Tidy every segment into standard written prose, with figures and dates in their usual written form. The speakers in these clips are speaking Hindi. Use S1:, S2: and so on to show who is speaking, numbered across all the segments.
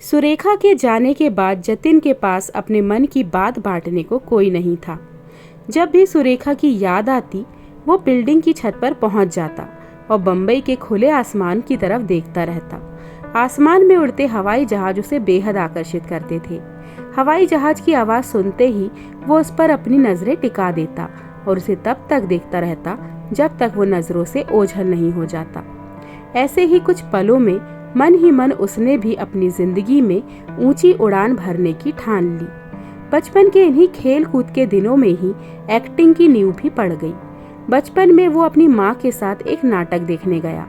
S1: सुरेखा के जाने के बाद जतिन के पास अपने मन की बात बांटने को कोई नहीं था। जब भी सुरेखा की याद आती वो बिल्डिंग की छत पर पहुंच जाता और बम्बई के खुले आसमान की तरफ देखता रहता। आसमान में उड़ते हवाई जहाज उसे बेहद आकर्षित करते थे। हवाई जहाज की आवाज़ सुनते ही वो उस पर अपनी नज़रें टिका देता और उसे तब तक देखता रहता जब तक वो नज़रों से ओझल नहीं हो जाता। ऐसे ही कुछ पलों में मन ही मन उसने भी अपनी जिंदगी में ऊंची उड़ान भरने की ठान ली। बचपन के इन्हीं खेल कूद के दिनों में ही एक्टिंग की नींव भी पड़ गई। बचपन में वो अपनी माँ के साथ एक नाटक देखने गया।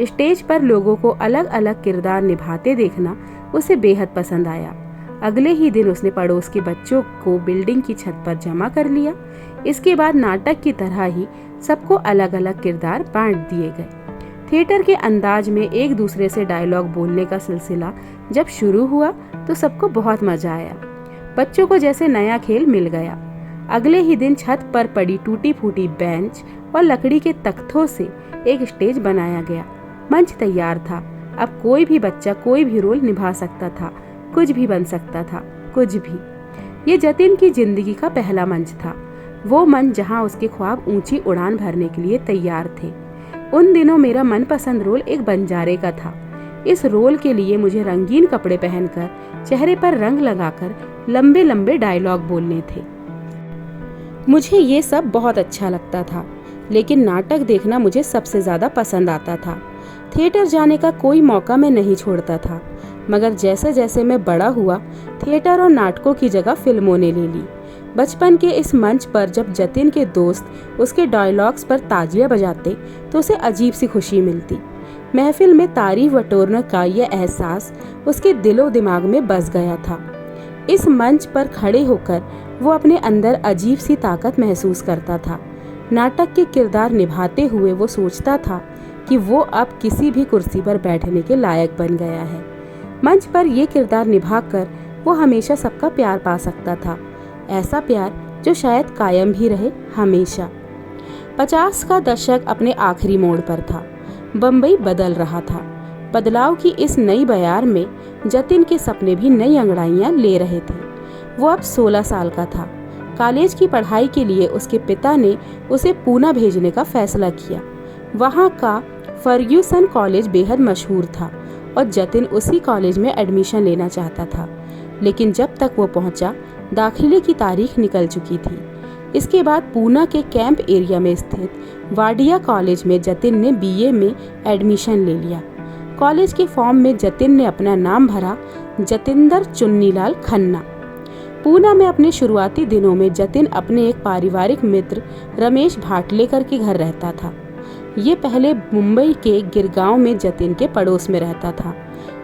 S1: स्टेज पर लोगों को अलग अलग किरदार निभाते देखना उसे बेहद पसंद आया। अगले ही दिन उसने पड़ोस के बच्चों को बिल्डिंग की छत पर जमा कर लिया। इसके बाद नाटक की तरह ही सबको अलग अलग किरदार बांट दिए गए। थिएटर के अंदाज में एक दूसरे से डायलॉग बोलने का सिलसिला जब शुरू हुआ तो सबको बहुत मजा आया। बच्चों को जैसे नया खेल मिल गया। अगले ही दिन छत पर पड़ी टूटी फूटी बेंच और लकड़ी के तख्तों से एक स्टेज बनाया गया। मंच तैयार था। अब कोई भी बच्चा कोई भी रोल निभा सकता था, कुछ भी बन सकता था, कुछ भी। ये जतिन की जिंदगी का पहला मंच था, वो मंच जहाँ उसके ख्वाब ऊंची उड़ान भरने के लिए तैयार थे। उन दिनों मेरा मनपसंद रोल एक बंजारे का था। इस रोल के लिए मुझे रंगीन कपड़े पहनकर, चेहरे पर रंग लगाकर लंबे लंबे डायलॉग बोलने थे। मुझे ये सब बहुत अच्छा लगता था, लेकिन नाटक देखना मुझे सबसे ज़्यादा पसंद आता था। थिएटर जाने का कोई मौका मैं नहीं छोड़ता था, मगर जैसे जैसे मैं बड़ा हुआ थिएटर और नाटकों की जगह फिल्मों ने ले ली। बचपन के इस मंच पर जब जतिन के दोस्त उसके डायलॉग्स पर ताजियां बजाते तो उसे अजीब सी खुशी मिलती। महफिल में तारीफ बटोरने का यह एहसास उसके दिलो दिमाग में बस गया था। इस मंच पर खड़े होकर वो अपने अंदर अजीब सी ताकत महसूस करता था। नाटक के किरदार निभाते हुए वो सोचता था कि वो अब किसी भी कुर्सी पर बैठने के लायक बन गया है। मंच पर ये किरदार निभाकर वो हमेशा सबका प्यार पा सकता था, ऐसा प्यार जो शायद कायम भी रहे हमेशा। 50 का दशक अपने आखिरी मोड़ पर था। बम्बई बदल रहा था। बदलाव की इस नई बयार में जतिन के सपने भी नई अंगड़ाइयां ले रहे थे। वो अब 16 साल का था। कॉलेज की पढ़ाई के लिए उसके पिता ने उसे पूना भेजने का फैसला किया। वहाँ का फर्ग्यूसन कॉलेज बेहद मशहूर था और जतिन उसी कॉलेज में एडमिशन लेना चाहता था, लेकिन जब तक वो पहुंचा दाखिले की तारीख निकल चुकी थी। इसके बाद पूना के कैंप एरिया में स्थित वाडिया कॉलेज में जतिन ने बीए में एडमिशन ले लिया। कॉलेज के फॉर्म में जतिन ने अपना नाम भरा, जतिंदर चुन्नीलाल खन्ना। पूना में अपने शुरुआती दिनों में जतिन अपने एक पारिवारिक मित्र रमेश भाटलेकर के घर रहता था। ये पहले मुंबई के गिरगांव में जतिन के पड़ोस में रहता था।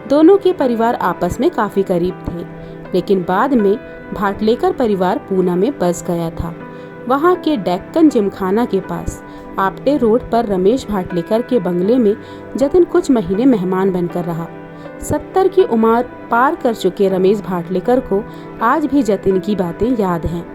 S1: दोनों के परिवार आपस में काफी करीब थे, लेकिन बाद में भाटलेकर परिवार पूना में बस गया था। वहाँ के डेक्कन जिमखाना के पास आपटे रोड पर रमेश भाटलेकर के बंगले में जतिन कुछ महीने मेहमान बनकर रहा। 70 की उम्र पार कर चुके रमेश भाटलेकर को आज भी जतिन की बातें याद हैं।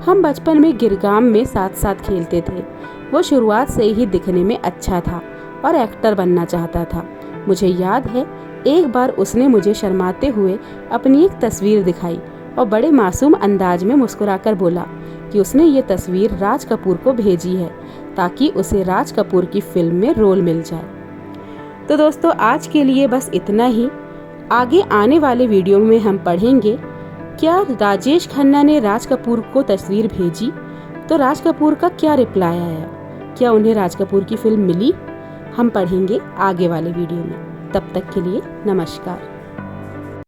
S1: हम बचपन में गिरगाम में साथ साथ खेलते थे। वो शुरुआत से ही दिखने में अच्छा था और एक्टर बनना चाहता था। मुझे याद है एक बार उसने मुझे शर्माते हुए अपनी एक तस्वीर दिखाई और बड़े मासूम अंदाज में मुस्कुराकर बोला कि उसने ये तस्वीर राज कपूर को भेजी है ताकि उसे राज कपूर की फिल्म में रोल मिल जाए। तो दोस्तों आज के लिए बस इतना ही। आगे आने वाले वीडियो में हम पढ़ेंगे क्या राजेश खन्ना ने राज कपूर को तस्वीर भेजी तो राज कपूर का क्या रिप्लाई आया, क्या उन्हें राज कपूर की फिल्म मिली। हम पढ़ेंगे आगे वाले वीडियो में। तब तक के लिए नमस्कार।